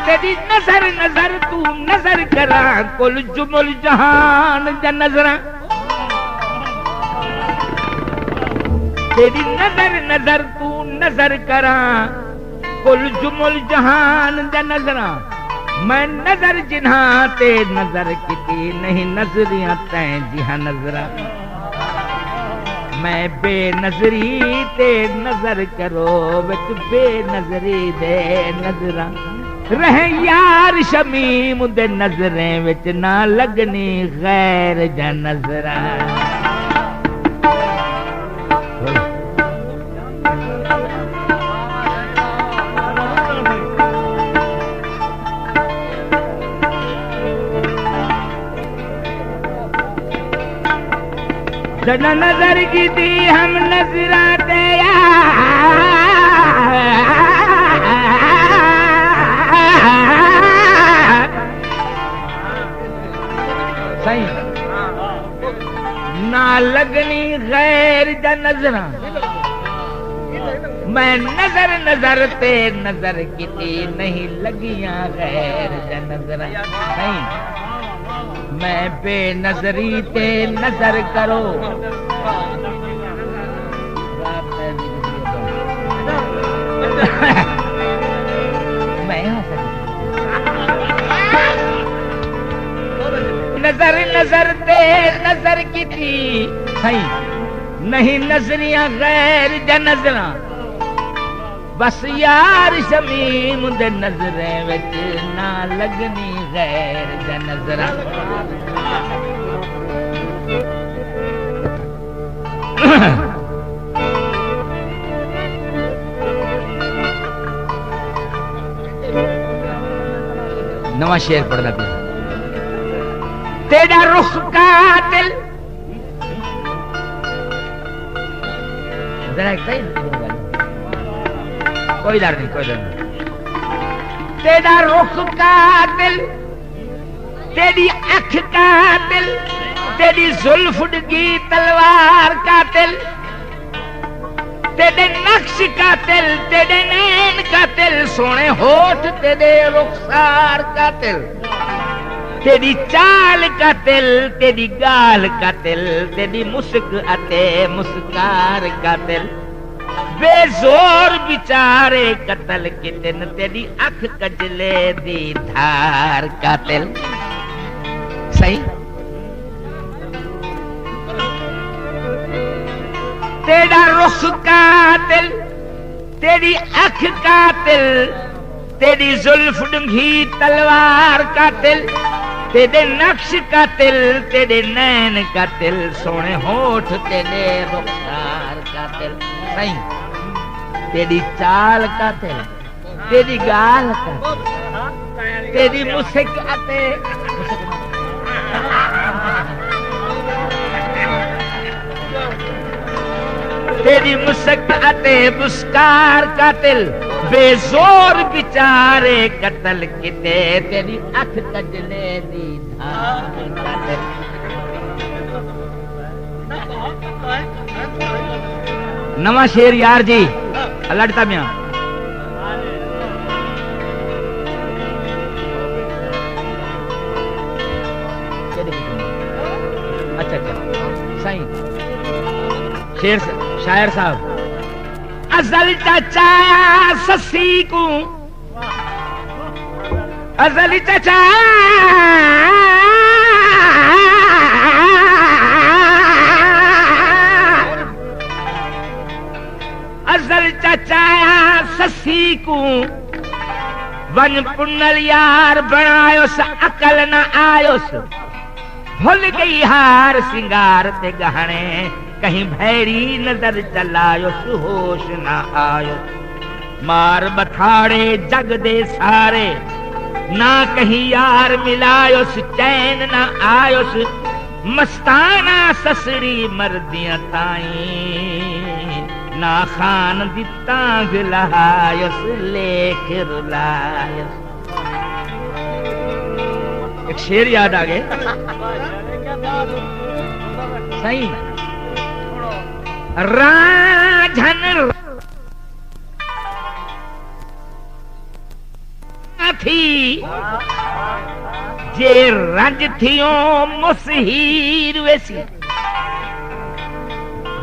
तेरी नजर नजर तू नजर करा कुल जुमुल जहान ज नजरा तेरी नजर नजर तू नजर करा कुल जुमुल जहान ज नजरा मैं नजर जिन्हा ते नजर किती नहीं नजरियां तैं जिहा नजरा मैं बेनजरी ते नजर करो विच बेनजरी दे नजरा रह यार शमीम दे नजरें विच ना लगनी गैर जा नजरा जन नजर की दी हम नजरा दया सही ना लगनी गैर ज नजरा मैं नजर नजर ते नजर की नहीं लगियां गैर ज नजरा नहीं मैं बेनजरी ते नजर करो मैं नजर नजर ते नजर की थी सही नहीं नजरियां गैर ज नजरा बस यार शमीम दे नजरें विच ना लगनी गैर ज नजरा नवा शेर पढ़ना पिया तेरा रुख कातिल जरा कोई डर नहीं कोई डर नहीं तेरा रुख कातिल तेरी अख कातिल तेरी जुल्फ डगी तलवार कातिल तेरे नक्श कातिल तेरे नैन कातिल सोने होठ तेरे रुखसार कातिल तेरी चाल कातिल तेरी गाल कातिल तेरी मुस्क अते मुस्कार कातिल बेजोर बिचारे कतल कितन तेरी अख कजले दी धार कातिल सही तेरा रुख कातिल तेरी अख कातिल तेरी जुल्फ डूंघी तलवार कातिल तेरे नक्श कातिल तेरे नैन कातिल सोने होठ तेरे रुखसार कातिल सही तेरी चाल कातिल तेरी गाल कातिल तेरी मुस्क अते तेरी मुस्क अते मुस्कार कातिल बेजोर बिचारे कतल किते तेरी अख कजले दी धार कातिल नवा शेर यार जी लड़ता मियां अच्छा अच्छा सही शेर शायर साहब अजल चाचा ससी को अजल चाचा अजल चाचा ससी को वन पुनल यार बनायोस अकल न आयोस भूल गई हार सिंगार ते गहने कहीं भैरी नजर चलायोस होश न आयो मार बथाड़े जग दे सारे ना कहीं यार मिलायोस चैन न आयोस मस्ताना ससरी मर्दियां ताई ना खान दिता गिलायोस लेख रुलायोस एक शेर याद आ गए सही राजन थी जे रंज थियो मुसहीर वेसी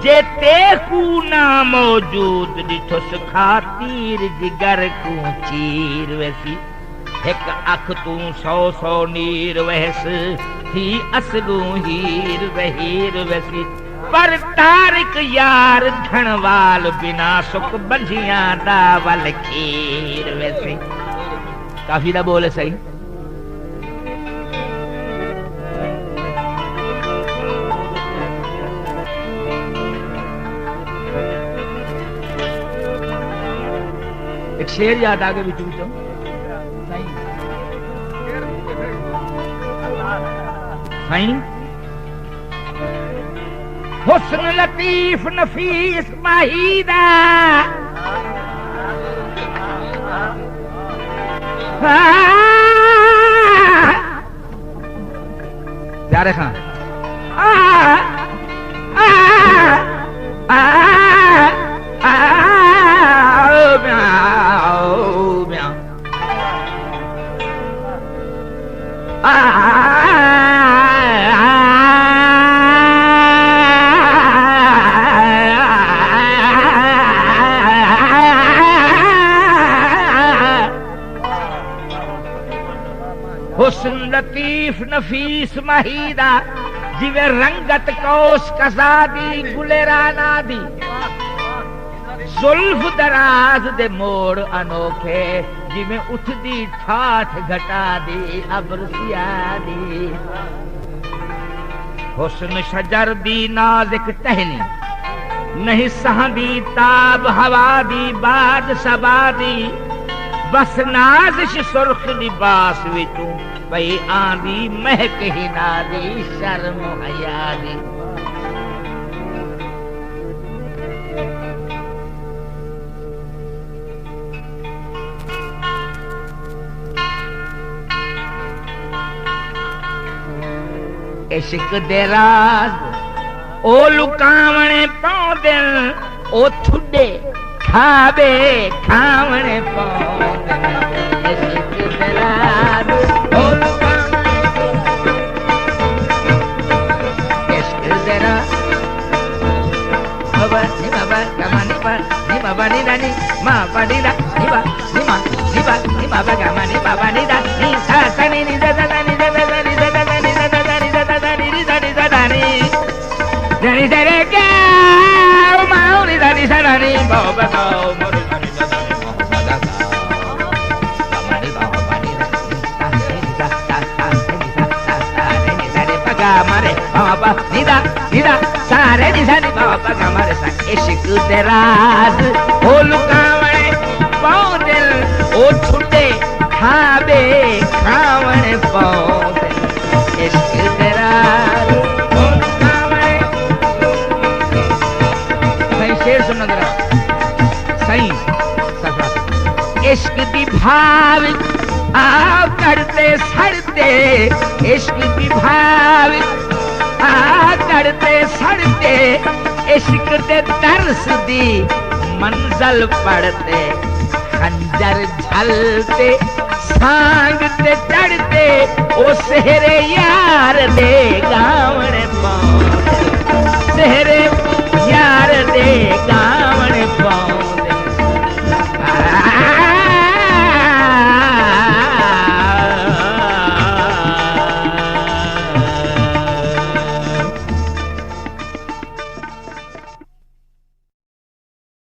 जे तेकू ना मौजूद ॾिठुस खातीर जिगर को चीर वेसी एक अख तू 100 नीर वहस थी असलू हीर वहीर वेसी पर तारिक यार धनवाल बिना सुख बंझिया दावल खीर वैसे काफी ना बोले सही। एक शेर याद आगे भी चूचो सही हुस्न लतीफ नफीस माहीदा प्यारे खान हुस्न लतीफ नफीस माहीदा जिवे रंगत कौस कसादी गुलेराना दी जुल्फ दराज दे मोड़ अनोखे जिवे उठदी ठाठ घटा दी अबरसिया दी हुस्न शजर दी नाज़िक टहनी नहीं सहंदी ताब हवा दी बाद सबा दी बस नाज़िश सुर्ख लिबास विचू भई आंदी महक ही ना दी शर्म हया दी इश्क दे राज ओ लुकावणे पौंदन ओ थुडे खाबे खावणे पौंदन इश्क दे राज ओ इश्क दे राज बाबा नि बाबा गमानी पर नि बाबा नि दानी मा पाडी दा नि बा नि मा नि बा नि बाबा गमानी बाबा नि दा नि सा सनी नि दा दा नि दा दा नि दा दा नि दा दा नि दा दा नि दा दा दानी दानी दारे के माउनी दानी सदानी बाबा का मोरी दानी दानी बाबा का गमानी बाबा नि दा नि दा दा दा नि दा दा दा नि दा रे पगा मारे बाबा नि दा सारे नि दा बाबा का मारे सा इश्क दे राज ओ लुकावणे पौंदल ओ छुटे खाबे खावणे पौंदल इश्क दे राज ओ लुकावणे सही शेर सुन जरा सही इश्क दी भाव आ करते सड़ते इश्क दी भाव आ करते सड़ते इश्क दे दर्स दी मंजिल पढ़ते खंजर झलते सांग ते चढ़ते ओ सेहरे यार दे गावणे पौंदे सेहरे